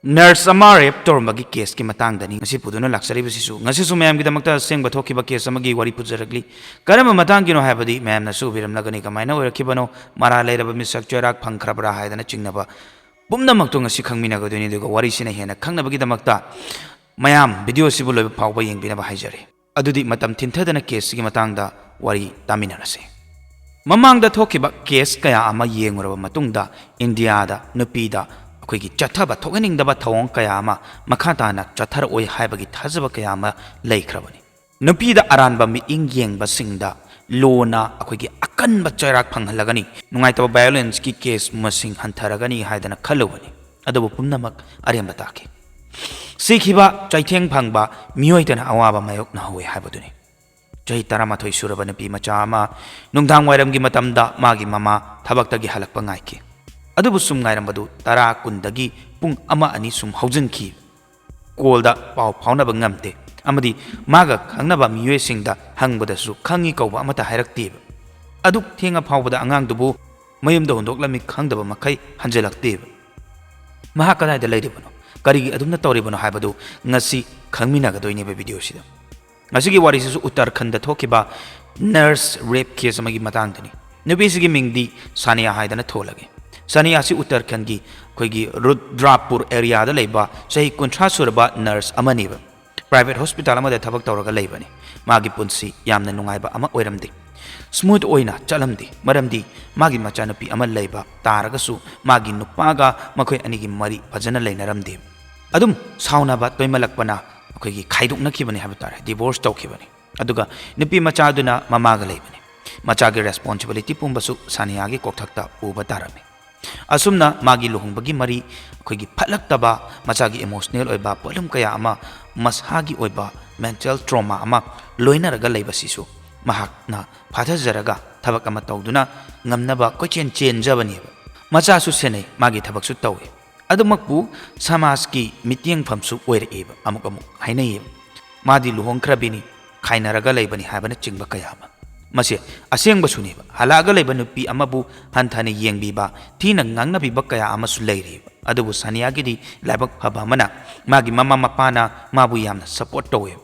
nurse rape तौरबी case की मतंगनी पुदुना लाक्सरीबसिसु ngasisu ma'am की दमकता Seng बथोखिबा case अमगी worry पुजरगली करम मतंगिनो हाबदी मैम नसु बिरमलगनी कमाइना ओरखिबनो मरा लेरब मिसक चराक फंखरबरा हायदना चिंगनबा पुमनमक्तो ngasi खंगमिनागदोनि दुगा वरिसिना हेना खंगनबगी दमकता मैम वीडियो सिबु लोब फावबा येंगबिनबा हाइजरे अदुदि मतम थिंथदना केस की मतंगदा वरी तामिनरसे ममांगदा थोखिबा केस कया अमा येंगुरबा मतुंगदा इंडियादा नुपीदा अखोइगी चथब थोगनिंगदबा थवोंग कया अमा मखाताना चथर ओय हाइबगी थाजब कया अमा लेख्रबनी नुपीदा अरानबा मिइंग येंगबसिंगदा लोना अखोइगी अकनबा चैराक फंगहलगनी नुंगाइतबा वायलेंस की केस मसिंग हंथरगनी हाइदना खलुबनी अदबु पुन्नमक अरेंबा ताके सिखिबा चैथेंग फंगबा मियोइदना अवाबा मायोकना होय हाइबदुनी चही 13 सुरब नुपी मचा अमा नुंगधांग वाइरमगी मतमदा मागी ममा थबक्तगी हलकपा ngaiki अदुबु सुम ngairambadu 10 कुंदगी पुंग अमा अनि सुम हौजनखी कोलदा पाव फाउनबा ngamte amadi maga khangnaba miyoisingda hangbadasu khangi kौबा amata hairaktib aduk thenga फावबदा angang dubu mayumda hondoklami khangdaba makai hanjelaktiv maha kadaida leiribano karigi adumna tawribano haibadu ngasi khangminagadoine be video sida ngasi gi wari su Uttarakhand da thokiba nurse rape case amagi matangdani nubisigi mingdi Sania haidana tholage Sania si Uttarakhand gi khoigi Rudrapur area da leiba sahi 30 suraba nurse amaniba private hospital amada thabak tawraga leibani magi punsi yamna nungaiba ama oiramdi smooth oina chalamdi maramdi magi machanupi ama leiba taragasu magi nupaga makhoi anigi mari phajana leinaramdi adum saunaba toimalakpana अखोइगी खाइदोकनखिबनि हाबा तारे divorce तौखिबनि अदुगा नुपी मचादुना ममागा लेबनि मचागे responsibility पुंबसु सानियागे कोकथक्ता उबा तारमे असुमना मागी लुहुंबगी मरी अखोइगी फलक्तबा मचागी emotional ओइबा pollen कया अमा मसहागी ओइबा mental trauma अमा लोइनरगा लेबसिसु महाकना फाथजरगा थबक अमा तौदुना ngamnaba कोचेन चेंजबनि मचासु सेनै मागी थबकसु तौवे अदुमकपु समाज की मितियंग फमसु ओइरेब अमुक अमुक हाइनयेब मादी लुहोंख्रबिनी खाइनरगा लेबनि हाबना चिंगबा कयामा मसे असेंगबसुनेब हलागा लेब नुपी अमबु हंथाने येंगबिबा थीना ngangnabibा कया अमसु लेरेब अदुबु सानियागिदी लाइबक फबा मना मागी ममा मपाना माबु यामना सपोर्ट तौवे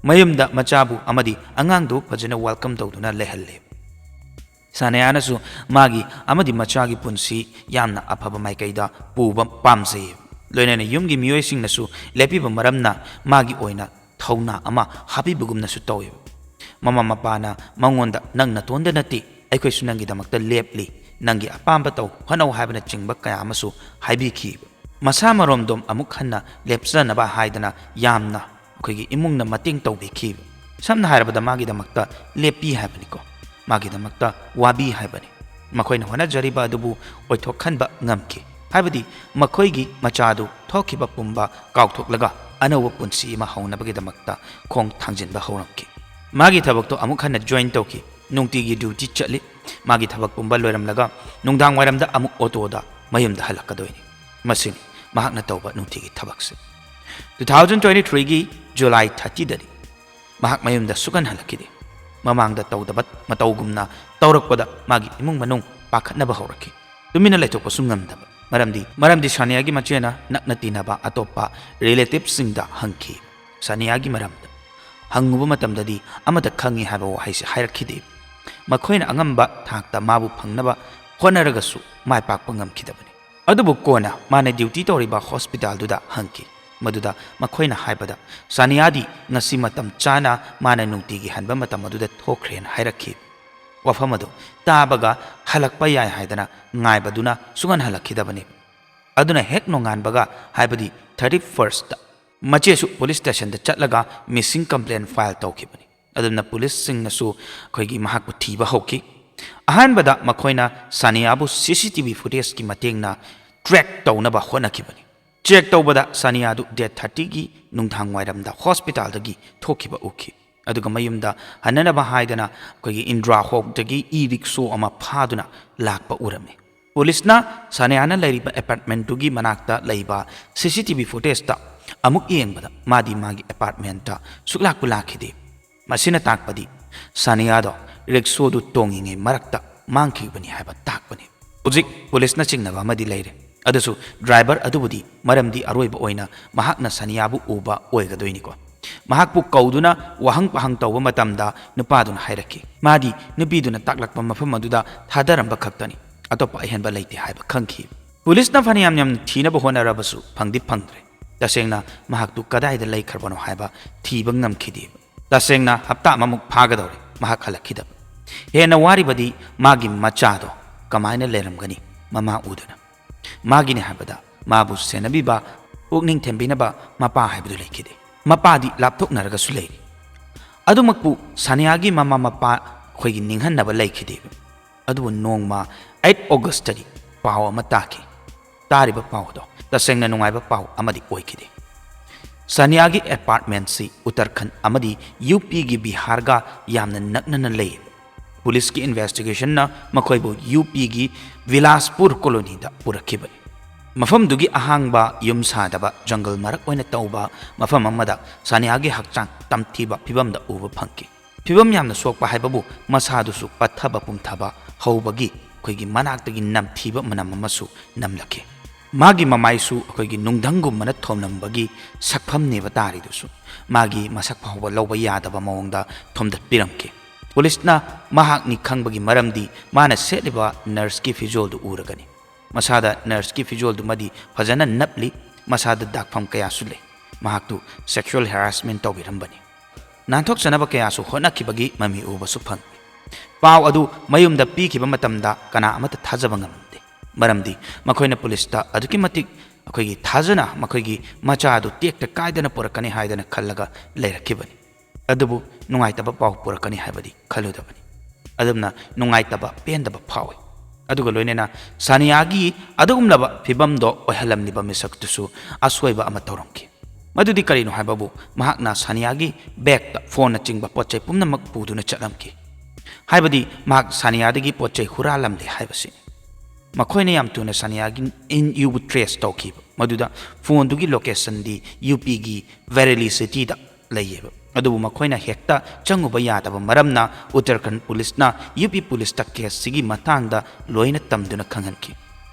मयुमदा मचाबु अमदी अंगांगदु फजना वेलकम तौदुना लेहल्ले सानियानसु मागी अमदी मचागी पुंसी यामना अफबा माइकैदा पुबा पामजे लोइनने युमगी मियोइसिंगनसु लेपिबा मरमना मागी ओइना थौना अमा हाबिबुगुमनसु तौवे ममा मपाना मंगोंदा नंगना तोंदा नति अखोइसु नंगी दमक्ता लेपली नंगी अपांबा तौ हनौ हाइबना चिंगबा कया अमसु हाइबिखि मसा मरोमदोम अमुक हन्ना लेपसनबा हाइदना यामना अखोइगी इमुंगना मतिंग तौबिखि समना हाइरबदा मागी दमक्ता लेपी हाइबनिको मागी दमक्ता वाबी हाइबनि मखोइना होनाजरिबा अदुबु ओइथोखनबा ngamki हाइबदी मखोइगी मचादु थोखिबा पुंबा काउथोकलगा अनौब पुंसी मा हौनबगी दमक्ता खोंग थांजिनबा हौरमकी मागी थबकतो अमुक हन्ना जॉइन तौकी नुंगतीगी ड्यूटी चली मागी थबक पुंबा लोइरमलगा नुंगदांग वाइरमदा अमुक ऑटोदा मयुमदा हलकदोइनी मसिनी महाकना तौबा नुंगतीगी थबकसे 2023 गी जुलाई 30 दरी महाक मयुमदा सुगन हलकिदे ममांगदा तौदबत मतौगुमना तौरकपदा मागी इमुंग मनुंग पाखनबा हौरकी तुमिना लेथोकपसु ngamdaba मरमदी सानियागी मचेना नकनतीनबा अतोपा रिलेटिव सिंगदा हंकी सानियागी मरमदा हंगुबा मतमददी अमदा खंगी हाबा वहाइसे हाइरखिदे मखोइना अंगंबा थाकता माबु फंगनबा होनरगसु माइपाकपा ngamखिदबनी अदुबु कोना माने duty तौरिबा hospital दुदा hunky मदुदा मखोइना हाइबदा सानियादी ngasi matam chana mana nungtigi hanba matam aduda thokhren hairaki wafamadu tabaga halakpa yai haidana ngaibaduna sugan halakhidabani aduna hek nongan baga haibadi 31st machesu police station da chatlaga missing complaint file tawkibani aduna police singnasu khoigi mahakpu thiba hoki ahanbada makhoina saniabu CCTV footage ki matengna track tawnaba honakibani check tawbada saniadu day 30 gi nungthang wairamda hospital dagi thokiba uki aduga mayumda hananaba haidana kogi Indra Hawk dagi e-rickshaw ama phaduna lakpa urame police na saniana laiba apartment dugi manakta laiba CCTV footage ta amuk yengbada madi magi apartment ta suklakpu lakhide masina takpadi saniado rickshaw du tonginge marakta mangkhibani haiba takpani ujik police na chingnaba madi laire अदसु driver अदुबुदी मरमदी अरोइब ओइना महाकना सानियाबु उबा ओइगदोइनिको महाकपु कौदुना वहंग पहंग तौब मतमदा नुपादुना हाइरकी मादी नुपीदुना ताकलकप मफम मदुदा थादरंबा खक्तनी अतोपा अहेनबा लैते हाइबा खंखी पुलिसना फनियाम याम थीनबा होनारबसु फंगदि फंगद्रे तसेंगना महाकतु कदाइदा लैखरबनो हाइबा थीबा ngमखिदि तसेंगना हप्ता अममुक फागदौरे महाक हलखिदब हेना वारिबदी मागी मचादो कमायना लेरमगनी ममा उदना मागिने हाइबदा माबु सेनबीबा पुकनिंग थेंबिनबा मपा हाइबदु लैखिदे मपादी लापथोकनरगसु लैरि अदुमकपु सानियागी ममा मपा खोइगी निंहन्नबा लैखिदे अदुबु नोंगमा 8 ऑगस्टदी पाव अमा ताखि तारिबा पावदो तसेंगना नुंगाइबा पाव अमदी ओइखिदे सानियागी अपार्टमेंट सी उत्तराखंड अमदी यूपी की बिहार का यामना नकनना लै पुलिस की इन्वेस्टिगेशन ना मखोइबु यूपी की विलासपुर कॉलोनी दा पुरखिबनी मफम दुगी अहांगबा युम सादबा जंगल मरक ओइना तौबा मफम अमदा सानियागी हक्चांग तमथीबा फिबम दा उबा फंकी फिबम यामना सोकपा हाइबबु मसादुसु पत्थबा पुमथबा हौबगी खोइगी मनाक्तगी नमथीबा मनम अमसु नमलखे मागी ममाइसु अखोइगी नुंगधंगुमना थोमनमबगी सकफमनेबा तारिदुसु मागी मसक फावबा लौबा यादबा मवंगदा थोमदत पिरमके पुलिसना महाकनी खंगबगी मरमदी माना सेलिबा नर्स की फिजोलदु उरगनी मसादा नर्स की फिजोलदु मदी फजना नपली मसादा दागफम कयासु ले महाकतु सेक्सुअल हैरासमेंट तौबिरमबनी नानथोक सनबा कयासु होनखिबगी ममी उबसु फंग पाव अदु मयुमदा पीखिबा मतमदा कना अमता थाजबा ngamde मरमदी मखोइना पुलिसता अदुकी मतिक अखोइगी थाजना मखोइगी मचादु टेक्ता कायदना पुरकनी हायदना खल्लगा लेरखिबनी अदुबु नुंगाइतबा पाव पुरकनी हायबदी खलुदबनी अदुमना नुंगाइतबा पेंदबा फावे अदुगा लोइनेना सानियागी अदुगुमलबा फिबमदो ओहलमनिबा मिसक्तुसु असोइबा अमा तौरमखि मदुदी करिनो हायबबु महाकना सानियागी बैगता फोन चिंगबा पोचै पुमनमक पुदुना चलमखि हायबदी महाक सानियादगी पोचै हुरालमले हायबसि मखोइने याम तुना सानियागी इन युबु ट्रेस तौखिब मदुदा फोन दुगी लोकेशन दी यूपी की वेरेली सिटी दा लैयेब अदुबु मखोइना हेक्ता चंगुबा यादबा मरमना उत्तराखंड पुलिसना यूपी पुलिस ता केस सिगी मतांगदा लोइना तमदुना खंगनखि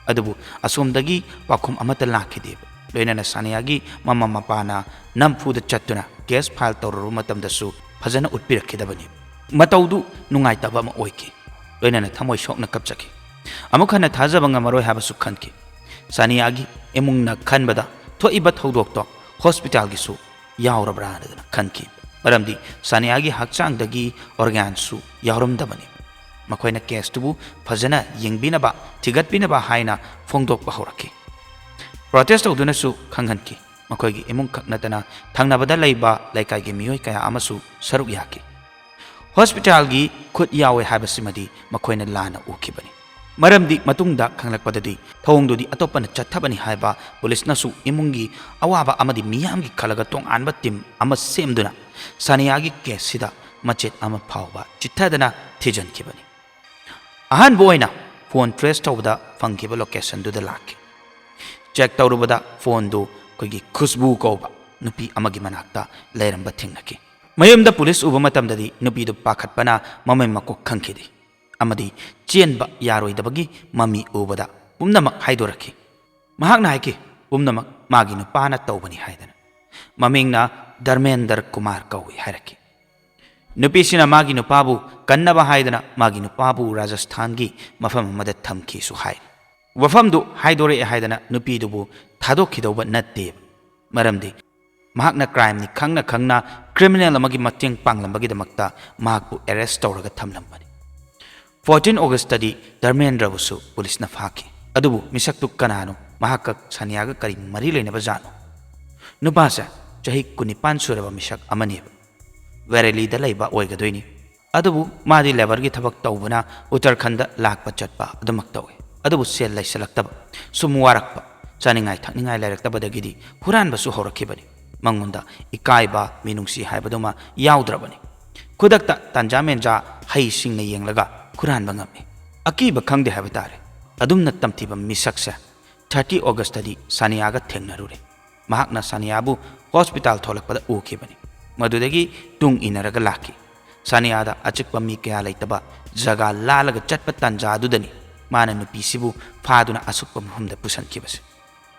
अदुबु असोमदगी पाखुम अमता लाखिदेब लोइना सानियागी ममा मपाना नमफुदा चत्तुना केस फाइल तौररु मतमदसु फजना उत्पिरखिदबनी मतौदु नुंगाइतबा अमा ओइखि लोइना थमोइ सोकना कपचखि अमुखना थाजबा ngamaroy habsu khanki सानियागी इमुंगना खनबदा थोइबा थौदोक्तो हॉस्पिटल गिसु यावरब्रा ना खनकी मरमदी सानियागी हक्चांगदगी ऑर्गेन्सु यावरमदबनी मखोइना केसतुबु फजना यंगबिनबा थिगतबिनबा हाइना फोंदोकबा हौरखि प्रोटेस्ट तौदुनसु खंगहनकी मखोइगी इमुंग खकनतना थंगनबदा लैबा लैकाइगी मियोय कया अमसु सरुक याकी हॉस्पिटल की खुद यावे हाबसिमदी मखोइना लाना उखिबनी मरमदी मतुंगदा खंगलकपददी थौंगदुदी अतोपन चथबनी हाइबा पुलिसनसु इमुंगी अवाबा अमदी मियामगी खलगा तोंगानबा टीम अमा सेमदुना सानियागी केससिदा मचेत अमा फावबा चिथदना थिजनखिबनी अहानबो ओइना फोन ट्रेस तौबदा फंगिबा लोकेशन दुदा लाखि चेक तौरुबदा फोन दो कोइगी खुशबू कौबा नुपी अमगी मनाक्ता लेरंबा थिंगनखि मयमदा पुलिस उबा मतमददी नुपीदु पाखतपना ममै मको खंखिदी अमदी चेनबा यारोइदबगी ममी उबदा पुमनमक हाइदोरखि महाकना हाइकि पुमनमक मागी नुपाना तौबनी हाइदना ममिंगना धर्मेंद्र कुमार कौई हाइरखि नुपीसिना मागी नुपाबु कन्नबा हाइदना मागी नुपाबु राजस्थान की मफम अमदा थमखिसु हाइ वफमदु हाइदोरे हाइदना नुपीदुबु थादोखिदौबा नत्ते मरमदी महाकना क्राइम नि खंगना खंगना क्रिमिनल अमगी मतेंग पांगलंबगीदमक्ता महाकपु अरेस्ट तौरगा थमलंबनी 14 ऑगस्टदी धर्मेंद्रबुसु पुलिसना फाखि अदुबु मिसक्तु कनानो महाक सानियागा करी मरी लेनेबा जानो नुपासा चही 19 सुरबा मिसक अमनेब वेरेलीदा लैबा ओइगदोइनी अदुबु मादी लेबरगी थबक तौबना उत्तराखंड लाकपा चटपा अदुमक तौए अदुबु सेल लैसलक्तब सुमुवारकपा चानिंगाय थकनिंगाय लैरक्तबदगिदी हुरानबसु हौरखिबनी मंगुंदा इकाइबा मिनुंगसी हाइबदुमा याउद्रबनी खुदक्ता तंजामेंजा हई सिंगना येंगलगा खुरान बंगमे अकीब खंगदे हाइब तारे अदुमना तमथिबा मिसक्से 30 ऑगस्टदी सानियागा थेंगनरुरे महाकना सानियाबु हॉस्पिटल थोलकपदा उखिबनी मदुदगी तुंग इनरगा लाखि सानियादा अचिकपा मी कया लैतबा जगा लालगा चटपा तंजादुदनी ꯃꯥꯅ ꯅꯨꯄꯤꯁꯤꯕꯨ ꯐꯥꯗꯨꯅ ꯑꯁꯨꯛꯄ ꯃꯐꯝꯗ ꯄꯨꯁꯟꯈꯤꯕꯁꯦ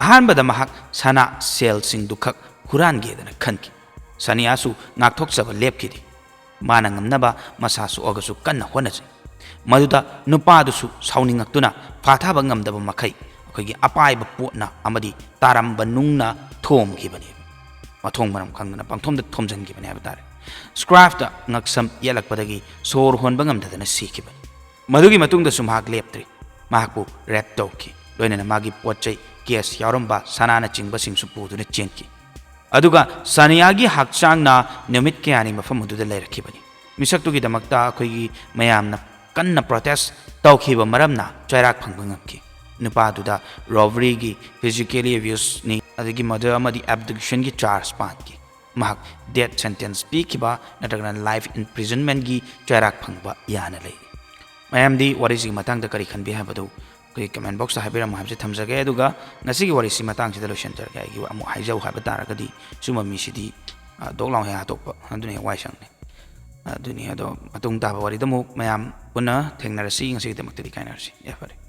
ꯑꯍꯥꯟꯕꯗ ꯃꯍꯥꯛ ꯁꯅꯥ ꯁꯦꯜꯁꯤꯡꯗꯨꯈꯛ ꯍꯨꯔꯥꯟꯒꯦꯗꯅ ꯈꯟꯈꯤ ꯁꯅꯤꯌꯥꯁꯨ ꯉꯥꯛꯊꯣꯛꯆꯕ ꯂꯦꯞꯈꯤꯗꯦ ꯃꯥꯅ ꯉꯝꯅꯕ ꯃꯁꯥ ꯁꯣꯛꯑꯒꯁꯨ ꯀꯟꯅ ꯍꯣꯠꯅꯖꯩ ꯃꯗꯨꯗ ꯅꯨꯄꯥꯗꯨꯁꯨ ꯁꯥꯎꯅꯤꯡꯉꯛꯇꯨꯅ ꯐꯥꯊꯕ ꯉꯝꯗꯕ ꯃꯈꯩ ꯑꯩꯈꯣꯏꯒꯤ ꯑꯄꯥꯏꯕ ꯄꯣꯠꯅ ꯑꯃꯗꯤ ꯇꯥꯔꯝꯕ ꯅꯨꯡꯅ ꯊꯣꯝꯈꯤꯕꯅꯦꯕ ꯃꯊꯣꯡ ꯃꯔꯝ ꯈꯪꯗꯅ ꯄꯪꯊꯣꯝꯗ ꯊꯣꯝꯖꯤꯟꯈꯤꯕꯅꯦ ꯍꯥꯏꯕ ꯇꯥꯔꯦ ꯁ꯭ꯀ꯭ꯔꯥꯐꯇ ꯉꯛꯁꯝ ꯌꯦꯠꯂꯛꯄꯗꯒꯤ ꯁꯣꯔ ꯍꯣꯟꯕ ꯉꯝꯗꯗꯅ ꯁꯤꯈꯤꯕꯅꯤ ꯃꯗꯨꯒꯤ ꯃꯇꯨꯡꯗꯁꯨ ꯃꯍꯥꯛ ꯂꯦꯞꯇ꯭ꯔꯤ ꯃꯍꯥꯛꯄꯨ ꯔꯦꯞ ꯇꯧꯈꯤ ꯂꯣꯏꯅꯅ ꯃꯥꯒꯤ ꯄꯣꯠꯆꯩ ꯀꯦꯁ ꯌꯥꯎꯔꯝꯕ ꯁꯅꯥꯅꯆꯤꯡꯕꯁꯤꯡꯁꯨ ꯄꯨꯗꯨꯅ ꯆꯦꯟꯈꯤ ꯑꯗꯨꯒ ꯁꯅꯤꯌꯥꯒꯤ ꯍꯛꯆꯥꯡꯅ ꯅꯨꯃꯤꯠ ꯀꯌꯥꯅꯤ ꯃꯐꯝ ꯑꯗꯨꯗ ꯂꯩꯔꯛꯈꯤꯕꯅꯤ ꯃꯤꯁꯛꯇꯨꯒꯤꯗꯃꯛꯇ ꯑꯩꯈꯣꯏꯒꯤ ꯃꯌꯥꯝꯅ ꯀꯟꯅ ꯄ꯭ꯔꯣꯇꯦꯁ ꯇꯧꯈꯤꯕ ꯃꯔꯝꯅ ꯆꯩꯔꯥꯛ ꯐꯪꯕ ꯉꯝꯈꯤ ꯅꯨꯄꯥꯗꯨꯗ ꯔꯣꯕꯔꯤꯒꯤ ꯐꯤꯖꯤꯀꯦꯂꯤ ꯑꯦꯕ꯭ꯌꯨꯁꯅꯤ ꯑꯗꯒꯤ ꯃꯗꯔ ꯑꯃꯗꯤ ꯑꯦꯕꯗꯛꯁꯟꯒꯤ ꯆꯥꯔꯖ ꯄꯥꯟꯈꯤ ꯃꯍꯥꯛ ꯗꯦꯠ ꯁꯦꯟꯇꯦꯟꯁ ꯄꯤꯈꯤꯕ ꯅꯠꯇ꯭ꯔꯒꯅ ꯂꯥꯏꯐ ꯏꯝꯄ꯭ꯔꯤꯖꯟꯃꯦꯟꯒꯤ ꯆꯩꯔꯥꯛ ꯐꯪꯕ ꯌꯥꯅ ꯂꯩꯔꯤ ꯃꯌꯥꯝꯗꯤ ꯋꯥꯔꯤꯁꯤꯒꯤ ꯃꯇꯥꯡꯗ ꯀꯔꯤ ꯈꯟꯕꯤ ꯍꯥꯏꯕꯗꯨ ꯑꯩꯈꯣꯏ ꯀꯃꯦꯟ ꯕꯣꯛꯁꯇ ꯍꯥꯏꯕꯤꯔꯝꯃꯨ ꯍꯥꯏꯕꯁꯤ ꯊꯝꯖꯒꯦ ꯑꯗꯨꯒ ꯉꯁꯤꯒꯤ ꯋꯥꯔꯤꯁꯤ ꯃꯇꯥꯡꯁꯤꯗ ꯂꯣꯏꯁꯤꯟꯖꯔꯒꯦ ꯑꯩꯒꯤ ꯑꯃꯨꯛ ꯍꯥꯏꯖꯧ ꯍꯥꯏꯕ ꯇꯥꯔꯒꯗꯤ ꯁꯨꯝꯕ ꯃꯤꯁꯤꯗꯤ ꯗꯣꯛ ꯂꯥꯎ ꯍꯦꯛ ꯍꯥꯠꯇꯣꯛꯄ ꯑꯗꯨꯅ ꯍꯦꯛ ꯋꯥꯏ ꯁꯪꯅꯤ ꯑꯗꯨꯅꯤ ꯑꯗꯣ ꯃꯇꯨꯡ ꯇꯥꯕ ꯋꯥꯔꯤꯗ ꯑꯃꯨꯛ ꯃꯌꯥꯝ ꯄꯨꯟꯅ ꯊꯦꯡꯅꯔꯁꯤ ꯉꯁꯤꯒꯤꯗꯃꯛꯇꯗꯤ ꯀꯥꯏꯅꯔꯁꯤ ꯐꯔꯦ